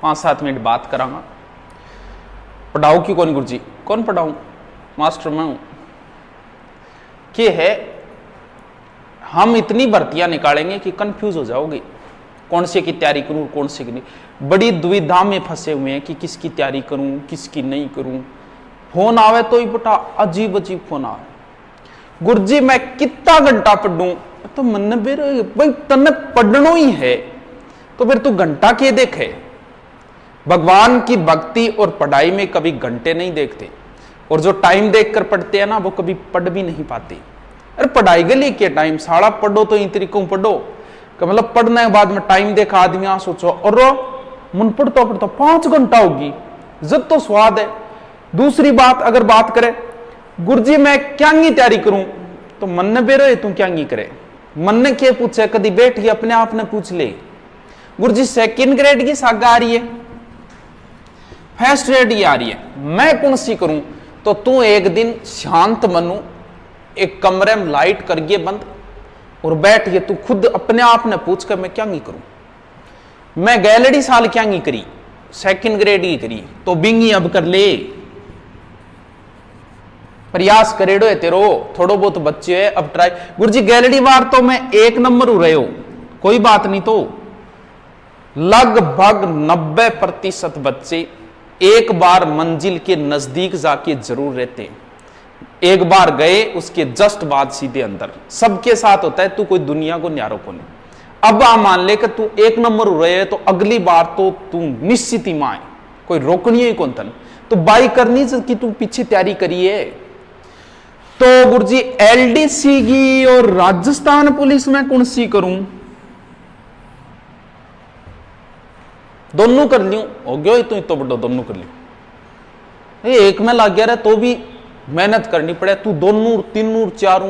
5-7 minute बात करांगा। पढ़ाओ की कौन गुरुजी? कौन पढ़ाऊं? मास्टर मैं हूं। क्या है, हम इतनी भर्तियां निकालेंगे कि कंफ्यूज हो जाओगे, कौन से की तैयारी करूं, कौन से की नहीं। बड़ी दुविधा में फंसे हुए हैं कि किसकी तैयारी करूं, किसकी नहीं करूं। फोन आवे तो ही बेटा अजीब अजीब फोन आवे, गुरुजी मैं कितना घंटा पढ़ूं? तो मन भाई तने पढ़ना ही है तो फिर तू घंटा के देखे। भगवान की भक्ति और पढ़ाई में कभी घंटे नहीं देखते, और जो टाइम देखकर पढ़ते हैं ना वो कभी पढ़ भी नहीं पाते। अरे पढ़ाई के लिए क्या टाइम, साला पढ़ो तो इन तरीकों पढ़ो कि मतलब पढ़ने के बाद में टाइम देखा आदमी आ सोचो और मन पढ़ता पढ़ता 5 घंटा होगी, जब तो स्वाद है। दूसरी बात अगर बात करें गुरुजी मैं क्या तैयारी करूं, तो मन ने बेरो तू क्या करे, मन ने क्या पूछे, कभी बैठ के अपने आप ने पूछ ले। गुरुजी 2nd ग्रेड की सागा आ रही है, फर्स्ट ग्रेड की आ रही है, मैं कौन सी करूं? तो तू एक दिन शांत मनु एक कमरे में लाइट करिए बंद और बैठ के तू खुद अपने आप ने पूछ कर मैं क्या करूं। मैं गैलरी साल क्या करी, 2nd ग्रेड की करी, तो बिंगी अब कर ले, प्रयास करेडो है तेरो, थोड़ो बहुत बच्चे है अब ट्राई। गुरुजी गैलरी बार तो मैं 1 नंबर हो रहे हो, कोई बात नहीं। तो लगभग 90% बच्चे एक बार मंजिल के नजदीक जाके जरूर रहते हैं, एक बार गए उसके जस्ट बाद सीधे अंदर। सबके साथ होता है, तू कोई दुनिया को न्यारो को नहीं। अब आ मान ले कि तू 1 नंबर हो रहे है तो अगली बार तो तू निश्चित ही माए, कोई रोकनी ही कौन तन, तो बाई करनी कि तू पीछे तैयारी करिए। तो गुरुजी एलडीसी की और राजस्थान पुलिस में कौन सी करूं? दोनों कर लियो, हो गया तो बड़ो दोनों कर लियो। एक में लग गया रहा तो भी मेहनत करनी पड़े, तू दोनों 3 4।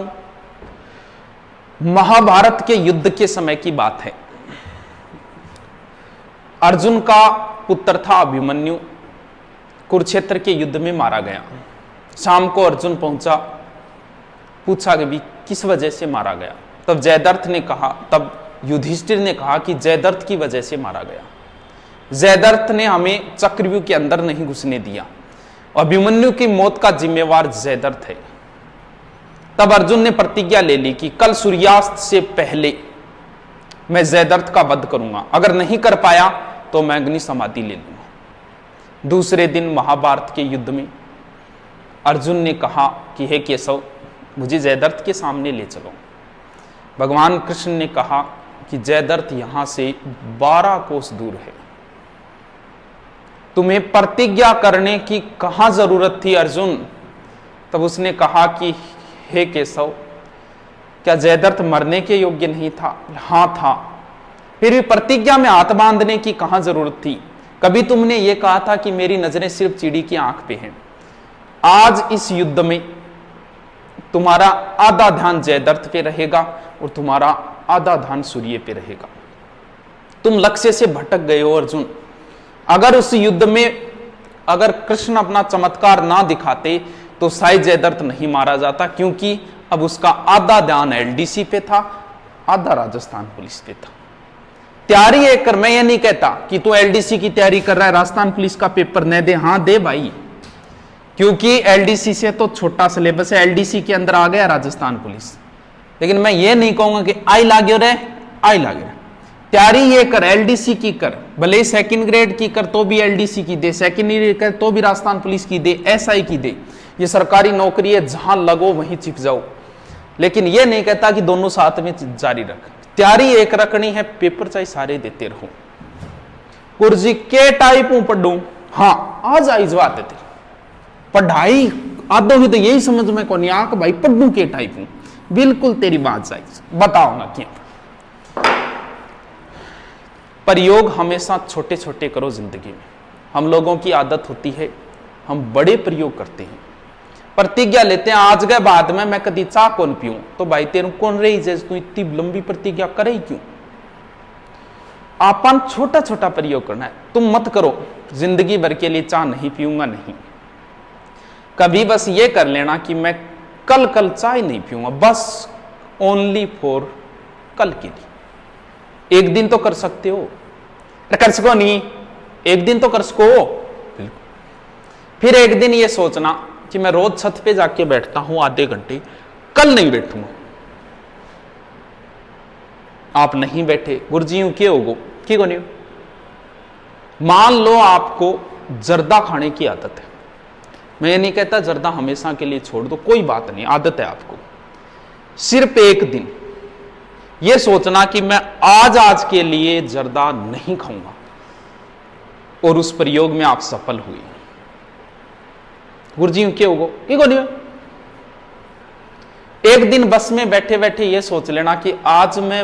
महाभारत के युद्ध के समय की बात है, अर्जुन का पुत्र था अभिमन्यु, कुरुक्षेत्र के युद्ध में मारा गया। शाम को अर्जुन पहुंचा, पूछा कि भी किस वजह से मारा गया। तब जयद्रथ ने कहा, तब युधिष्ठिर ने कहा कि जयद्रथ की वजह से मारा गया। जयद्रथ ने हमें चक्रव्यूह के अंदर नहीं घुसने दिया, अभिमन्यु की मौत का जिम्मेवार जयद्रथ है। तब अर्जुन ने प्रतिज्ञा ले ली कि कल सूर्यास्त से पहले मैं जयद्रथ का वध करूंगा, अगर नहीं कर पाया तो मैं अग्नि समाधि ले लूंगा। दूसरे दिन महाभारत के युद्ध में अर्जुन ने कहा कि हे केशव मुझे जयद्रथ के सामने ले चलो। भगवान कृष्ण ने कहा कि जयद्रथ यहां से 12 कोस दूर है, तुम्हें प्रतिज्ञा करने की कहां जरूरत थी अर्जुन। तब उसने कहा कि हे केशव क्या जयद्रथ मरने के योग्य नहीं था? हां था, फिर भी प्रतिज्ञा में हाथ बांधने की कहां जरूरत थी? कभी तुमने यह कहा था कि मेरी नजरें सिर्फ चिड़ी की आंख पे हैं। आज इस युद्ध में तुम्हारा आधा ध्यान जयद्रथ पे रहेगा और तुम्हारा आधा ध्यान सूर्य पे रहेगा। तुम लक्ष्य से भटक गए हो अर्जुन। अगर उस युद्ध में अगर कृष्ण अपना चमत्कार ना दिखाते तो शायद जयद्रथ नहीं मारा जाता, क्योंकि अब उसका आधा ध्यान एलडीसी पे था, आधा राजस्थान पुलिस पे था। तैयारी एक कर, मैं ये नहीं कहता कि तू एलडीसी की तैयारी कर रहा है राजस्थान पुलिस का पेपर न दे, हां दे भाई, क्योंकि एलडीसी से तो छोटा सिलेबस है, एलडीसी के अंदर आ गया राजस्थान पुलिस। लेकिन मैं ये नहीं कहूंगा कि आई लागो रे आई लागे। तैयारी ये कर, एलडीसी की कर, भले 2nd ग्रेड की कर तो भी एलडीसी की दे, 2nd ग्रेड कर तो भी राजस्थान पुलिस की दे, एसआई की दे। ये सरकारी नौकरी है, जहां लगो वहीं चिप जाओ। लेकिन ये नहीं कहता कि दोनों साथ में जारी रख। तैयारी एक रखनी है, पेपर चाहे सारे देते रहो। गुरुजी के टाइप हूं पढ़ू, हाँ आज आई बात है तेरी पढ़ाई आदो ही तो यही समझ में कौन आंख भाई पढ़ू के टाइप हूं, बिल्कुल तेरी बात सही, बताओ ना क्या। प्रयोग हमेशा छोटे छोटे करो जिंदगी में। हम लोगों की आदत होती है हम बड़े प्रयोग करते हैं, प्रतिज्ञा लेते हैं आज गए बाद में मैं कभी चाह कौन पीऊं। तो भाई तेरू कौन रही जैसे तू इतनी लंबी प्रतिज्ञा करे क्यों? आपन छोटा छोटा प्रयोग करना है। तुम मत करो जिंदगी भर के लिए चाह नहीं पीऊंगा, नहीं, कभी बस ये कर लेना कि मैं कल कल चाय नहीं पीऊंगा, बस ओनली फॉर कल के लिए। एक दिन तो कर सकते हो, कर सको नहीं एक दिन तो कर सको। फिर एक दिन ये सोचना कि मैं रोज छत पे जाके बैठता हूं आधे घंटे, कल नहीं बैठूंगा। आप नहीं बैठे, गुरुजी यूं क्यों होगो की को नहीं। मान लो आपको जर्दा खाने की आदत है, मैं ये नहीं कहता जर्दा हमेशा के लिए छोड़ दो, कोई बात नहीं, आदत है आपको। सिर्फ एक दिन ये सोचना कि मैं आज के लिए जर्दा नहीं खाऊंगा, और उस प्रयोग में आप सफल हुए। गुरुजी क्या होगा कि को नहीं। एक दिन बस में बैठे बैठे ये सोच लेना कि आज मैं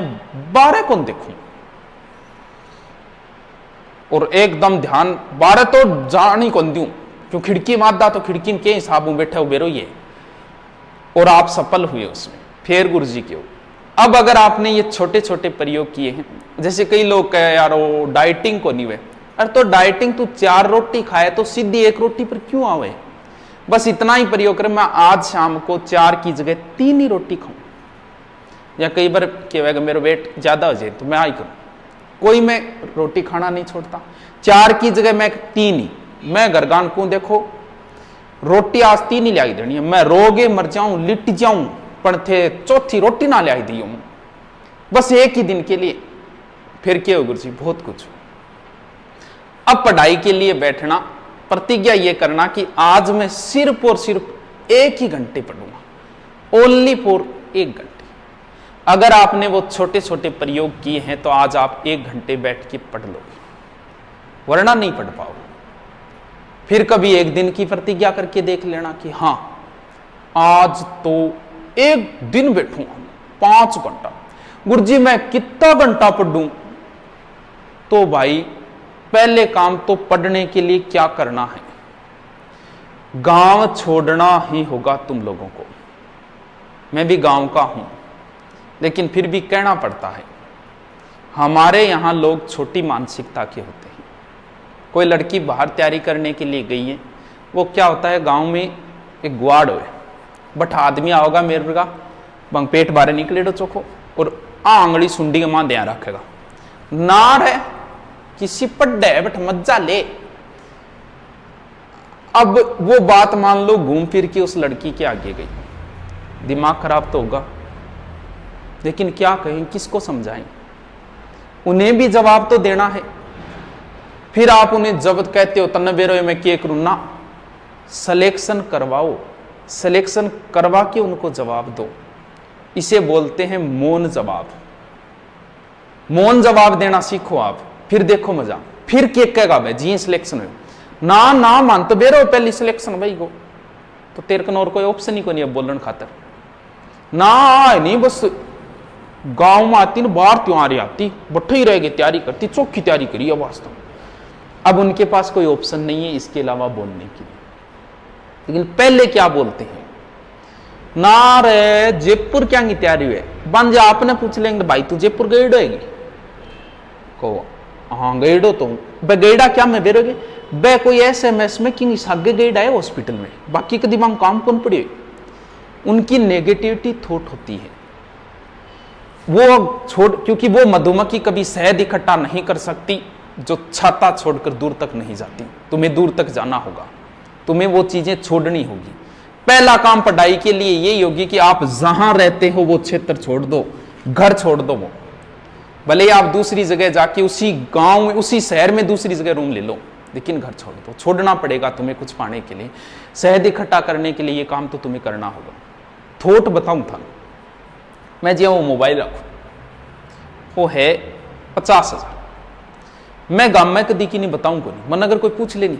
12 कौन देखूं, और एकदम ध्यान 12 तो जानी कौन दूं, क्यों खिड़की मारदा तो खिड़की के हिसाब में बैठे उबेरो ये, और आप सफल हुए उसमें। फिर गुरुजी क्यों। अब अगर आपने ये छोटे छोटे प्रयोग किए हैं, जैसे कई लोग कहे यार वो डाइटिंग को नहीं हुए, अरे तो डाइटिंग तू 4 रोटी खाए तो सीधी 1 रोटी पर क्यों आवे। बस इतना ही प्रयोग करें, मैं आज शाम को 4 की जगह 3 ही रोटी खाऊं, या कई बार कहेगा मेरा वेट ज्यादा हो जाए तो मैं आई करूं, कोई मैं रोटी खाना नहीं छोड़ता, 4 की जगह मैं 3 ही। मैं घरगान को देखो रोटी आज 3 ही लाई देनी है, मैं रोगे मर जाऊं लिट जाऊं पर थे 4थी रोटी ना लाई दी हूं, बस एक ही दिन के लिए। फिर क्या हो गुरुजी, बहुत कुछ। अब पढ़ाई के लिए बैठना, प्रतिज्ञा ये करना कि आज मैं सिर्फ और सिर्फ 1 ही घंटे पढ़ूंगा, ओनली फॉर 1 घंटे। अगर आपने वो छोटे छोटे प्रयोग किए हैं तो आज आप 1 घंटे बैठ के पढ़ लोगे, वरना नहीं पढ़ पाओगे। फिर कभी एक दिन की प्रतिज्ञा करके देख लेना कि हां आज तो 1 दिन बैठूंगा 5 घंटा। गुरुजी मैं कितना घंटा पढ़ूं, तो भाई पहले काम तो पढ़ने के लिए क्या करना है, गांव छोड़ना ही होगा तुम लोगों को। मैं भी गांव का हूं, लेकिन फिर भी कहना पड़ता है, हमारे यहां लोग छोटी मानसिकता के होते हैं। कोई लड़की बाहर तैयारी करने के लिए गई है, वो क्या होता है गांव में एक गुआड़ हो, बट आदमी आओगा मेरे का बंग पेट बारे निकले तो चोखो, और आंगली सुंडी के मां ध्यान रखेगा नार है किसी पड्डे है बट मज्जा ले। अब वो बात मान लो घूम फिर के उस लड़की के आगे गई, दिमाग खराब तो होगा, लेकिन क्या कहें, किसको समझाएं, उन्हें भी जवाब तो देना है। फिर आप उन्हें जब कहते हो तन्ने बेरो मैं क्या करूं ना, सिलेक्शन करवाओ, सिलेक्शन करवा के उनको जवाब दो। इसे बोलते हैं मौन जवाब। मौन जवाब देना सीखो आप, फिर देखो मजा। फिर क्या कहेगा भाई जी सिलेक्शन हो ना ना मान तो बेरो पहली सिलेक्शन भाई को, तो तेरे को और कोई ऑप्शन ही को नहीं है बोलने खातर ना आए नहीं, बस गांव में आती ना बाहर त्योहारी आती बट्ठे ही रहेगी, तैयारी करती चौखी तैयारी करी है वास्तव। अब उनके पास कोई ऑप्शन नहीं है इसके अलावा बोलने के लिए, लेकिन पहले क्या बोलते हैं ना रे जयपुर क्या की तैयारी हुई, बन जा आपने पूछ लेंगे भाई तू जयपुर गईडो है को, हाँ गईडो तो गईडा क्या मैं बेरोगे बे कोई SMS में कि सागे गईडा है हॉस्पिटल में, बाकी के दिमाग काम कौन पड़ी। उनकी नेगेटिविटी थॉट होती है, वो छोड़, क्योंकि वो मधुमक्खी कभी शहद इकट्ठा नहीं कर सकती जो छाता छोड़कर दूर तक नहीं जाती। तुम्हें दूर तक जाना होगा, तुम्हें वो चीजें छोड़नी होगी। पहला काम पढ़ाई के लिए यही होगी कि आप जहां रहते हो वो क्षेत्र छोड़ दो, घर छोड़ दो, वो भले ही आप दूसरी जगह जाके उसी गांव में उसी शहर में दूसरी जगह रूम ले लो, लेकिन घर छोड़ दो। छोड़ना पड़ेगा तुम्हें कुछ पाने के लिए, शहद इकट्ठा करने के लिए ये काम तो तुम्हें करना होगा। थोट बताऊं था मैं जी, वो मोबाइल रखू वो है 50,000, मैं गांव में कदी की नहीं बताऊं को नहीं, मन अगर कोई पूछ लेनी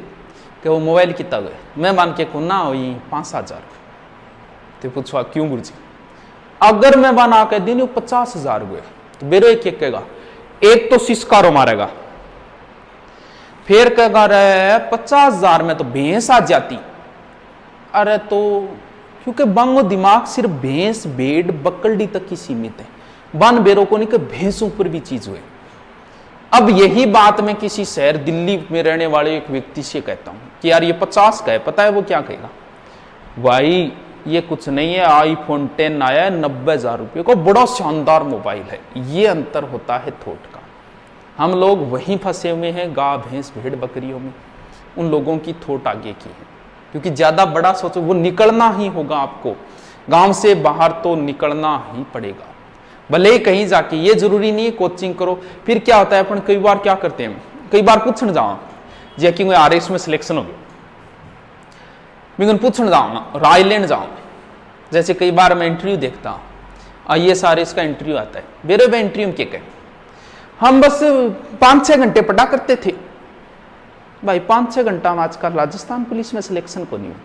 कि वो मोबाइल कितना गए, मैं मान के को ना हो 5,000, तो पूछवा क्यों गुरुजी, अगर मैं बना के दिन 50,000 हुए तो बेरो एक कहेगा, एक तो सिस्कारो मारेगा, फिर कहेगा रे 50,000 में तो भैंस आ जाती। अरे तो क्योंकि बंगो दिमाग सिर्फ भैंस भेड़ बकरडी तक की सीमित है, बन बेरो को नहीं कि भैंसों पर भी चीज हुए। अब यही बात मैं किसी शहर दिल्ली में रहने वाले एक व्यक्ति से कहता हूं कि यार ये 50 का है, पता है वो क्या कहेगा, भाई ये कुछ नहीं है, iPhone 10 आया है 90,000 रुपये को, बड़ा शानदार मोबाइल है। ये अंतर होता है थॉट का। हम लोग वहीं फंसे हुए हैं, गाय भैंस भेड़ बकरियों में। उन लोगों की थोट आगे की है, क्योंकि ज्यादा बड़ा सोचो, वो निकलना ही होगा आपको, गांव से बाहर तो निकलना ही पड़ेगा, भले ही कहीं जाके। ये जरूरी नहीं है कोचिंग करो। फिर क्या होता है, अपन कई बार क्या करते हैं, कई बार पूछने जाओ जे कि RS में सिलेक्शन हो गया, मैं पूछने जाऊँ ना, राय लेने जाऊँ। जैसे कई बार मैं इंटरव्यू देखता हूँ, IAS RS का इंटरव्यू आता है, मेरे में इंटरव्यू में क्या कहें, हम बस 5-6 घंटे पढ़ा करते थे। भाई 5-6 घंटा में आजकल राजस्थान पुलिस में सिलेक्शन को नहीं हो।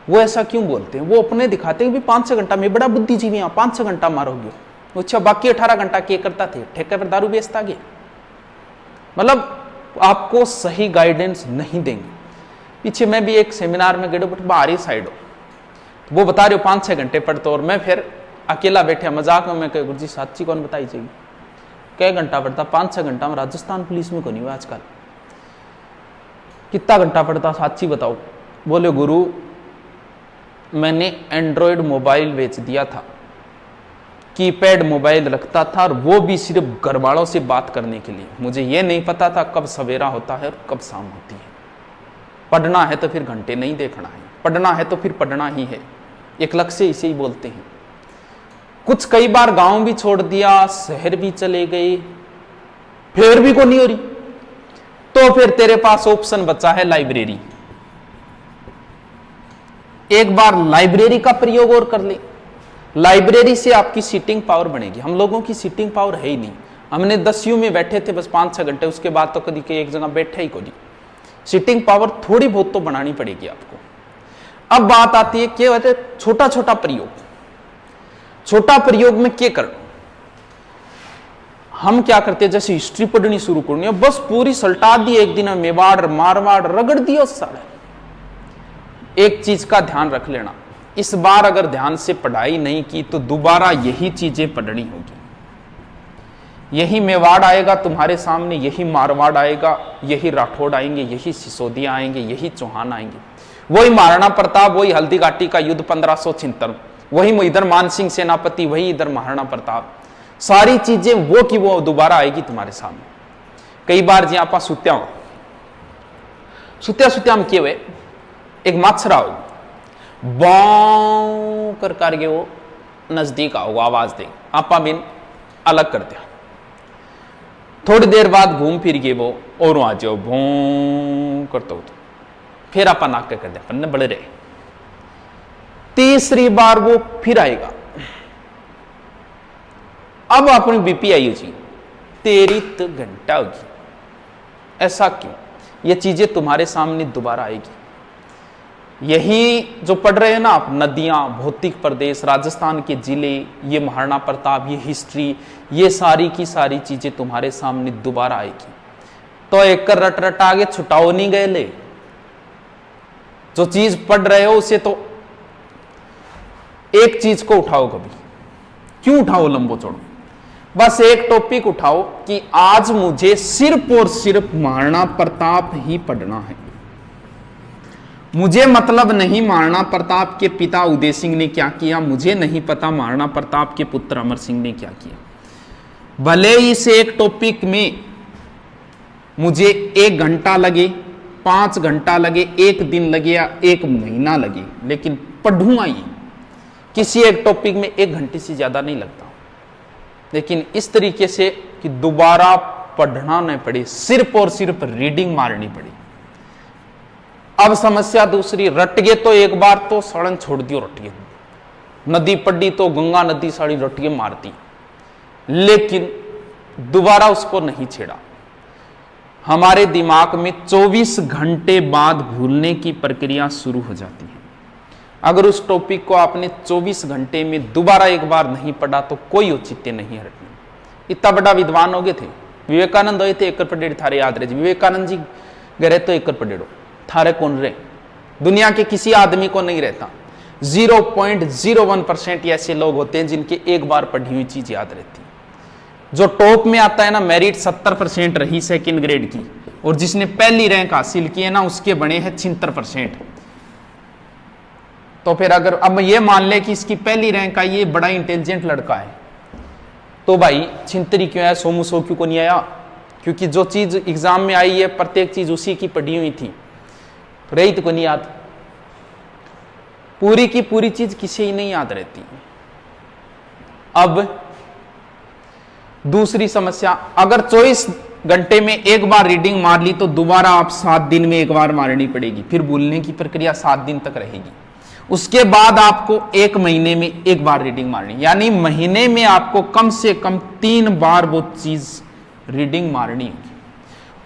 वो ऐसा क्यों बोलते हैं, वो अपने दिखाते हैं कि 5-6 घंटा में बड़ा बुद्धिजीवी, यहाँ 5-6 घंटा मारोगे। अच्छा, बाकी 18 घंटा क्या करता थे, ठेके पर दारू बेचता गया। मतलब आपको सही गाइडेंस नहीं देंगे। पीछे मैं भी एक सेमिनार में गए, बट बाहरी साइड हो, तो वो बता रहे हो 5-6 घंटे पढ़ते, और मैं फिर अकेला बैठा मजाक में, मैं कह गुरु जी साची कौन बताई चाहिए, क्या घंटा पढ़ता, 5-6 घंटा में राजस्थान पुलिस में को नहीं हुआ आजकल, कितना घंटा पढ़ता साची बताओ। बोले गुरु मैंने एंड्रॉयड मोबाइल बेच दिया था, कीपैड मोबाइल रखता था, और वो भी सिर्फ घर वालों से बात करने के लिए। मुझे ये नहीं पता था कब सवेरा होता है और कब शाम होती है। पढ़ना है तो फिर घंटे नहीं देखना है, पढ़ना है तो फिर पढ़ना ही है, एक लक्ष्य इसे ही बोलते हैं। कुछ कई बार गांव भी छोड़ दिया, शहर भी चले गए, फिर भी को नहीं हो रही, तो फिर तेरे पास ऑप्शन बचा है लाइब्रेरी। एक बार लाइब्रेरी का प्रयोग और कर ले, लाइब्रेरी से आपकी सीटिंग पावर बढ़ेगी। हम लोगों की सीटिंग पावर है ही नहीं, हमने 10वीं में बैठे थे बस 5-6 घंटे, उसके बाद तो कभी कहीं एक जगह बैठे ही को नहीं। सीटिंग पावर थोड़ी बहुत तो बनानी पड़ेगी आपको। अब बात आती है क्या होता है, छोटा छोटा प्रयोग। छोटा प्रयोग में क्या करना, हम क्या करते हैं, जैसे हिस्ट्री पढ़नी शुरू करनी है, बस पूरी सल्टा दी एक दिन में, मेवाड़ मारवाड़ रगड़ दिया सारे। एक चीज का ध्यान रख लेना, इस बार अगर ध्यान से पढ़ाई नहीं की तो दोबारा यही चीजें पढ़नी होगी। यही मेवाड़ आएगा तुम्हारे सामने, यही मारवाड़ आएगा, यही राठौड़ आएंगे, यही सिसोदिया आएंगे, यही चौहान आएंगे, वही महाराणा प्रताप, वही हल्दीघाटी का युद्ध 1576, वही इधर मानसिंह सेनापति, वही इधर महाराणा प्रताप। सारी चीजें वो की वो दोबारा आएगी तुम्हारे सामने। कई बार जी आप सुत्या में किए हुए एक माछरा हो, बाऊ कर करके वो नजदीक आओ, आवाज दे, आपा बिन अलग कर दिया। थोड़ी देर बाद घूम फिर गए वो और आ जाओ, भों करते हो, फिर आपा नाक कर दिया, पन्ने बड़े रहे। तीसरी बार वो फिर आएगा, अब अपनी बीपी आई जी, तेरी तो घंटा होगी। ऐसा क्यों, ये चीजें तुम्हारे सामने दोबारा आएगी। यही जो पढ़ रहे हैं ना आप, नदियां, भौतिक प्रदेश, राजस्थान के जिले, ये महाराणा प्रताप, ये हिस्ट्री, ये सारी की सारी चीजें तुम्हारे सामने दोबारा आएगी। तो एक रट रट आगे छुटाओ नहीं गए ले, जो चीज पढ़ रहे हो उसे तो एक चीज को उठाओ, कभी क्यों उठाओ लंबो चौड़ो, बस एक टॉपिक उठाओ कि आज मुझे सिर्फ और सिर्फ महाराणा प्रताप ही पढ़ना है। मुझे मतलब नहीं महाराणा प्रताप के पिता उदय सिंह ने क्या किया, मुझे नहीं पता महाराणा प्रताप के पुत्र अमर सिंह ने क्या किया। भले ही इस एक टॉपिक में मुझे 1 घंटा लगे, 5 घंटा लगे, 1 दिन लगे या 1 महीना लगे, लेकिन पढ़ूंगा ही। किसी एक टॉपिक में 1 घंटे से ज्यादा नहीं लगता, लेकिन इस तरीके से कि दोबारा पढ़ना नहीं पड़े, सिर्फ और सिर्फ रीडिंग मारनी पड़ी। अब समस्या दूसरी, रट गए तो एक बार तो सड़न छोड़ दियो, रट गए। नदी पड़ी तो गंगा नदी साड़ी रट के मारती, लेकिन दोबारा उसको नहीं छेड़ा। हमारे दिमाग में 24 घंटे बाद भूलने की प्रक्रिया शुरू हो जाती है। अगर उस टॉपिक को आपने 24 घंटे में दोबारा एक बार नहीं पढ़ा तो कोई औचित्य नहीं हटने। इतना बड़ा विद्वान हो गए थे, विवेकानंद हुए थे, 1 पढ़ेड़ थारे याद रहे। विवेकानंद जी गए तो 1 पढ़ेड़ो थारे कौन रहे, दुनिया के किसी आदमी को नहीं रहता। 0.01% ऐसे लोग होते हैं जिनके एक बार पढ़ी हुई चीज याद रहती है। जो टॉप में आता है ना, मेरिट 70% रही सेकंड ग्रेड की, और जिसने पहली रैंक हासिल की है ना, उसके बने हैं 76%। तो फिर अगर अब ये मान ले कि इसकी पहली रैंक आई, ये बड़ा इंटेलिजेंट लड़का है, तो भाई छिंतरी क्यों है, सोमू सो क्यों को नहीं आया, क्योंकि जो चीज एग्जाम में आई है प्रत्येक चीज उसी की पढ़ी हुई थी, रही तो को नहीं याद। पूरी की पूरी चीज किसी ही नहीं याद रहती। अब दूसरी समस्या, अगर 24 घंटे में एक बार रीडिंग मार ली तो दोबारा आप 7 दिन में एक बार मारनी पड़ेगी, फिर भूलने की प्रक्रिया 7 दिन तक रहेगी। उसके बाद आपको 1 महीने में एक बार रीडिंग मारनी, यानी महीने में आपको कम से कम 3 बार वो चीज रीडिंग मारनी होगी।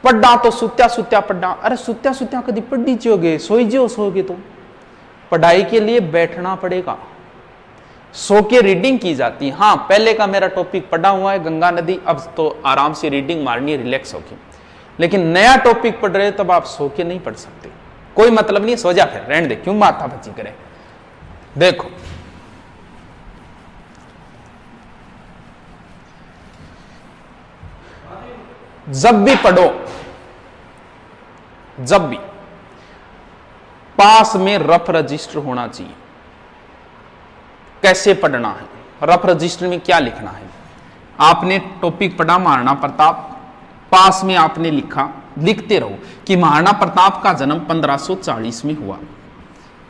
पढ़ा तो सुत्या सुत्या पढ़ा, अरे सुत्या सुत्या कभी पढ़ी चोगे, सोओगे तो पढ़ाई के लिए बैठना पड़ेगा, सो के रीडिंग की जाती है। हाँ, पहले का मेरा टॉपिक पढ़ा हुआ है गंगा नदी, अब तो आराम से रीडिंग मारनी है रिलैक्स होके। लेकिन नया टॉपिक पढ़ रहे तब आप सो के नहीं पढ़ सकते, कोई मतलब नहीं, सो जा फिर, रहने दे, क्यों माथा बची करे। देखो जब भी पढ़ो, जब भी पास में रफ रजिस्टर होना चाहिए। कैसे पढ़ना है, रफ रजिस्टर में क्या लिखना है। आपने टॉपिक पढ़ा महाराणा प्रताप, पास में आपने लिखा, लिखते रहो कि महाराणा प्रताप का जन्म 1540 में हुआ,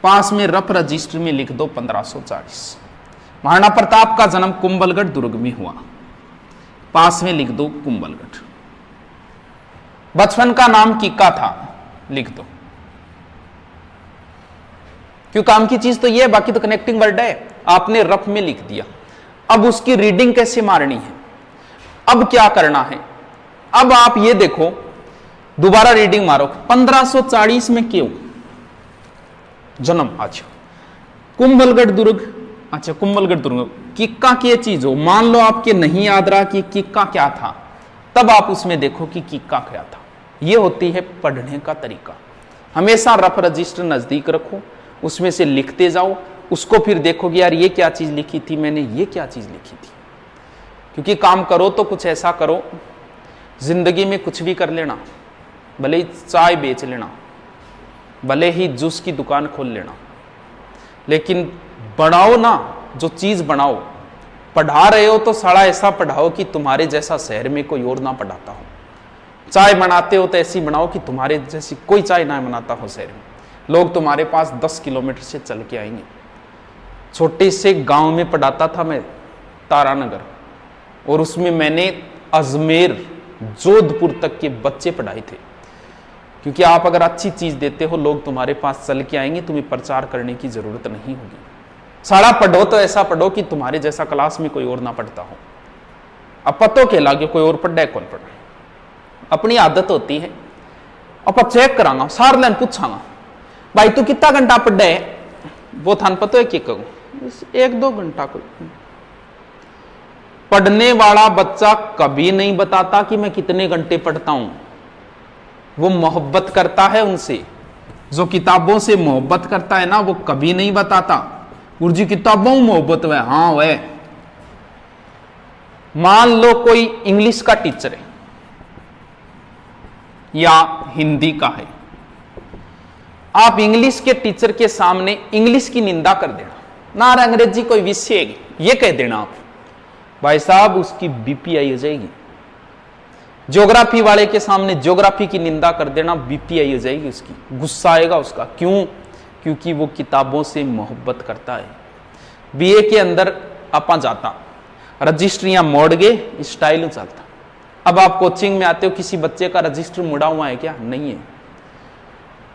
पास में रफ रजिस्टर में लिख दो 1540। महाराणा प्रताप का जन्म कुंभलगढ़ दुर्ग में हुआ, पास में लिख दो कुंभलगढ़। बचपन का नाम किक्का था, लिख दो, क्यों काम की चीज तो ये है, बाकी तो कनेक्टिंग वर्ड है, आपने रफ में लिख दिया। अब उसकी रीडिंग कैसे मारनी है, अब क्या करना है। अब आप ये देखो, दोबारा रीडिंग मारो, 1540 में क्यों जन्म, अच्छा कुंभलगढ़ दुर्ग, अच्छा कुंभलगढ़ दुर्ग, किक्का की चीज हो, मान लो आपके नहीं याद रहा कि किक्का क्या था, तब आप उसमें देखो कि किक्का क्या था। यह होती है पढ़ने का तरीका। हमेशा रफ रजिस्टर नजदीक रखो, उसमें से लिखते जाओ, उसको फिर देखोगे यार ये क्या चीज लिखी थी मैंने, ये क्या चीज लिखी थी। क्योंकि काम करो तो कुछ ऐसा करो, जिंदगी में कुछ भी कर लेना, भले ही चाय बेच लेना, भले ही जूस की दुकान खोल लेना, लेकिन बढ़ाओ ना, जो चीज बनाओ। पढ़ा रहे हो तो साला ऐसा पढ़ाओ कि तुम्हारे जैसा शहर में कोई और ना पढ़ाता हो। चाय बनाते हो तो ऐसी बनाओ कि तुम्हारे जैसी कोई चाय ना बनाता हो शहर में, लोग तुम्हारे पास 10 किलोमीटर से चल के आएंगे। छोटे से गांव में पढ़ाता था मैं, तारानगर, और उसमें मैंने अजमेर जोधपुर तक के बच्चे पढ़ाए थे। क्योंकि आप अगर अच्छी चीज देते हो, लोग तुम्हारे पास चल के आएंगे, तुम्हें प्रचार करने की जरूरत नहीं होगी। सारा पढ़ो तो ऐसा पढ़ो कि तुम्हारे जैसा क्लास में कोई और ना पढ़ता हो। अब पतो के लागे कोई और पढ़ा है कौन पढ़ा, अपनी आदत होती है। अब चेक करांगा, सार लाइन पूछांगा, भाई तू कितना घंटा पढ़ा है, वो थान पतो है कि कहूं 1-2 घंटा। कोई पढ़ने वाला बच्चा कभी नहीं बताता कि मैं कितने घंटे पढ़ता हूं, वो मोहब्बत करता है उनसे। जो किताबों से मोहब्बत करता है ना, वो कभी नहीं बताता गुरुजी किताबों में मोहब्बत है। हाँ वह, मान लो कोई इंग्लिश का टीचर है या हिंदी का है, आप इंग्लिश के टीचर के सामने इंग्लिश की निंदा कर देना, ना अंग्रेजी कोई विषय है ये कह देना आप, भाई साहब उसकी बीपीआई हो जाएगी। ज्योग्राफी वाले के सामने ज्योग्राफी की निंदा कर देना, बीपीआई हो जाएगी उसकी, गुस्सा आएगा उसका। क्यों? क्योंकि वो किताबों से मोहब्बत करता है। बीए के अंदर आपा जाता, रजिस्ट्रियां मोड़ गए, स्टाइल चलता। अब आप कोचिंग में आते हो, किसी बच्चे का रजिस्टर मुड़ा हुआ है क्या? नहीं है।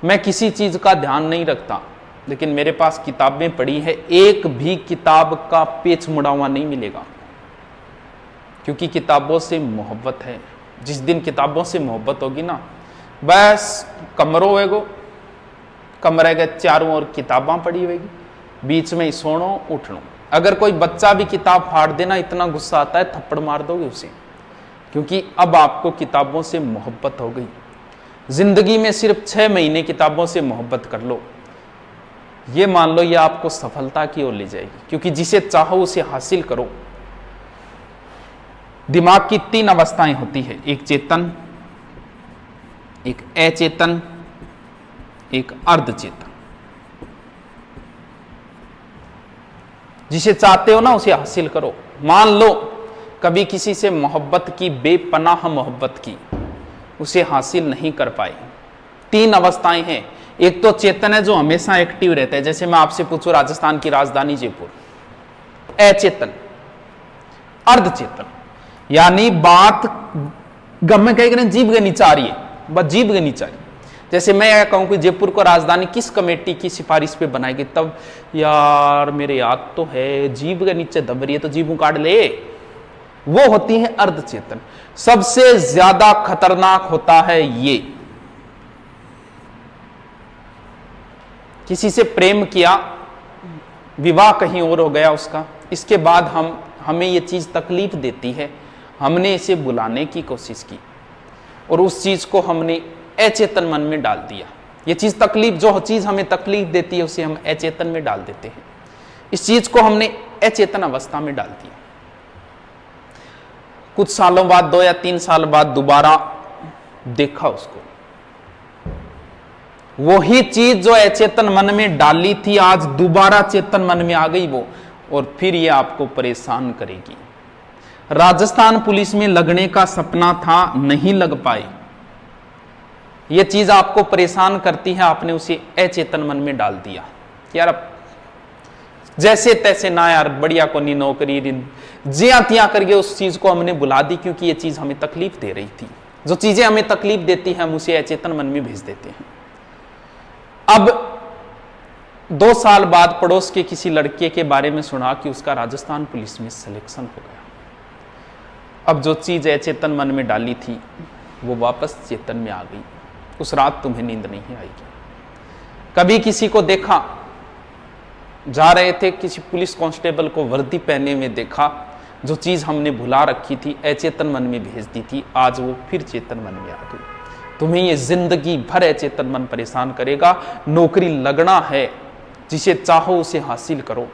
मैं किसी चीज का ध्यान नहीं रखता, लेकिन मेरे पास किताबें पड़ी है, एक भी किताब का पेज मुड़ा हुआ नहीं मिलेगा, क्योंकि किताबों से मोहब्बत है। जिस दिन किताबों से मोहब्बत होगी ना, बस कमरों होएगो, कमरे के चारों ओर किताबां पड़ी होगी, बीच में ही सोनो उठनो। अगर कोई बच्चा भी किताब फाड़ देना, इतना गुस्सा आता है थप्पड़ मार दोगे उसे, क्योंकि अब आपको किताबों से मोहब्बत हो गई। जिंदगी में सिर्फ 6 महीने किताबों से मोहब्बत कर लो, ये मान लो ये आपको सफलता की ओर ले जाएगी, क्योंकि जिसे चाहो उसे हासिल करो। दिमाग की 3 अवस्थाएं होती है, एक चेतन, एक अचेतन, एक अर्धचेतन। जिसे चाहते हो ना उसे हासिल करो। मान लो कभी किसी से मोहब्बत की, बेपनाह मोहब्बत की, उसे हासिल नहीं कर पाए। तीन अवस्थाएं हैं। एक तो चेतन है जो हमेशा एक्टिव रहता है, जैसे मैं आपसे पूछूं राजस्थान की राजधानी जयपुर, अचेतन। अर्धचेतन यानी बात गम कह जीव के नीचे आ रही है, बस जीव के नीचे आ रही है। जैसे मैं यह कहूं कि जयपुर को राजधानी किस कमेटी की सिफारिश पे बनाएगी, तब यार मेरे याद तो है जीव के नीचे दब रही है तो जीव काट ले, वो होती है अर्धचेतन। सबसे ज्यादा खतरनाक होता है ये, किसी से प्रेम किया, विवाह कहीं और हो गया उसका, इसके बाद हमें ये चीज तकलीफ देती है, हमने इसे बुलाने की कोशिश की और उस चीज को हमने अचेतन मन में डाल दिया। ये चीज तकलीफ, जो चीज हमें तकलीफ देती है उसे हम अचेतन में डाल देते हैं। इस चीज को हमने अचेतन अवस्था में डाल दिया। कुछ सालों बाद, 2 या 3 साल बाद दोबारा देखा उसको, वही चीज जो अचेतन मन में डाली थी आज दोबारा चेतन मन में आ गई वो, और फिर ये आपको परेशान करेगी। राजस्थान पुलिस में लगने का सपना था, नहीं लग पाए। ये चीज आपको परेशान करती है, आपने उसे अचेतन मन में डाल दिया कि यार अब जैसे तैसे ना यार, बढ़िया को नहीं नौकरी, जिया तिया करके उस चीज को हमने बुला दी, क्योंकि ये चीज हमें तकलीफ दे रही थी। जो चीजें हमें तकलीफ देती हैं हम उसे अचेतन मन में भेज देते हैं। अब 2 साल बाद पड़ोस के किसी लड़के के बारे में सुना कि उसका राजस्थान पुलिस में सिलेक्शन हो गया। अब जो चीज अचेतन मन में डाली थी वो वापस चेतन में आ गई। उस रात तुम्हें नींद नहीं आएगी। कभी किसी को देखा, जा रहे थे, किसी पुलिस कांस्टेबल को वर्दी पहने में देखा, जो चीज हमने भुला रखी थी, अचेतन मन में भेज दी थी, आज वो फिर चेतन मन में आ गई। तुम्हें ये जिंदगी भर अचेतन मन परेशान करेगा। नौकरी लगना है, जिसे चाहो उसे हासिल करो,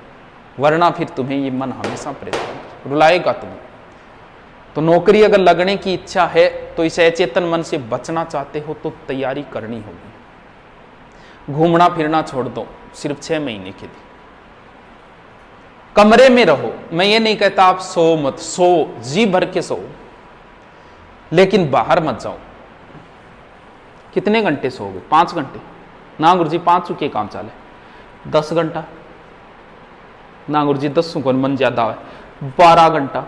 वरना फिर तुम्हें ये मन हमेशा परेशान रुलाएगा तुम्हें। तो नौकरी अगर लगने की इच्छा है तो इस अचेतन मन से बचना चाहते हो तो तैयारी करनी होगी। घूमना फिरना छोड़ दो, सिर्फ 6 महीने के लिए कमरे में रहो। मैं ये नहीं कहता आप सो मत, सो जी भर के सो, लेकिन बाहर मत जाओ। कितने घंटे सोओगे? 5 घंटे ना गुरुजी, 5 के काम चाले 10 घंटा ना गुरुजी, 10 को मन ज्यादा है 12 घंटा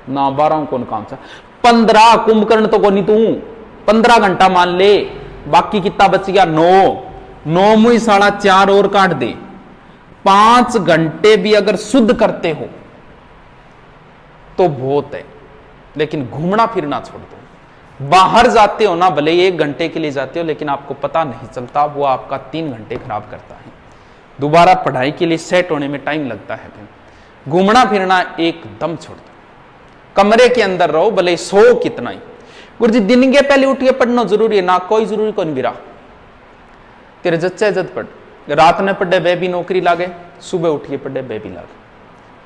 ना, 12 कौन काम चा, 15 कुंभकर्ण तो कौन तू 15 घंटा मान ले, बाकी कितना बच गया? 9 मुई 4.5 और काट दे। 5 घंटे भी अगर शुद्ध करते हो तो बहुत है, लेकिन घूमना फिरना छोड़ दो। बाहर जाते हो ना, भले 1 घंटे के लिए जाते हो, लेकिन आपको पता नहीं चलता, वो आपका 3 घंटे खराब करता है। दोबारा पढ़ाई के लिए सेट होने में टाइम लगता है। घूमना फिरना एकदम छोड़ दो, कमरे के अंदर रहो, भले सो कितना ही। गुरुजी दिन के पहले उठ के पढ़ना जरूरी है ना? कोई जरूरी कौन बिरा, तेरे जच्चे जद पढ़, रात में पढ़े वे भी नौकरी लागे, सुबह उठ के पढ़े वे भी लागे।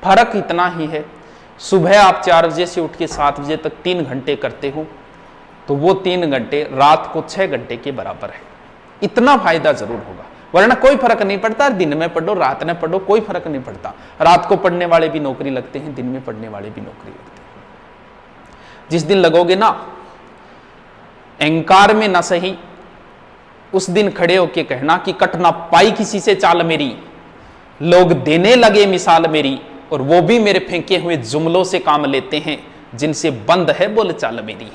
फर्क इतना ही है, सुबह आप 4 बजे से उठ के 7 बजे तक 3 घंटे करते हो, तो वो 3 घंटे रात को 6 घंटे के बराबर है। इतना फायदा जरूर होगा, वरना कोई फर्क नहीं पड़ता। दिन में पढ़ो, रात में पढ़ो, कोई फर्क नहीं पड़ता। रात को पढ़ने वाले भी नौकरी लगते हैं, दिन में पढ़ने वाले भी नौकरी लगते हैं। जिस दिन लगोगे ना, अहंकार में ना सही, उस दिन खड़े होके कहना कि कट ना पाई किसी से चाल मेरी, लोग देने लगे मिसाल मेरी, और वो भी मेरे फेंके हुए जुमलों से काम लेते हैं, जिनसे बंद है बोल चाल मेरी।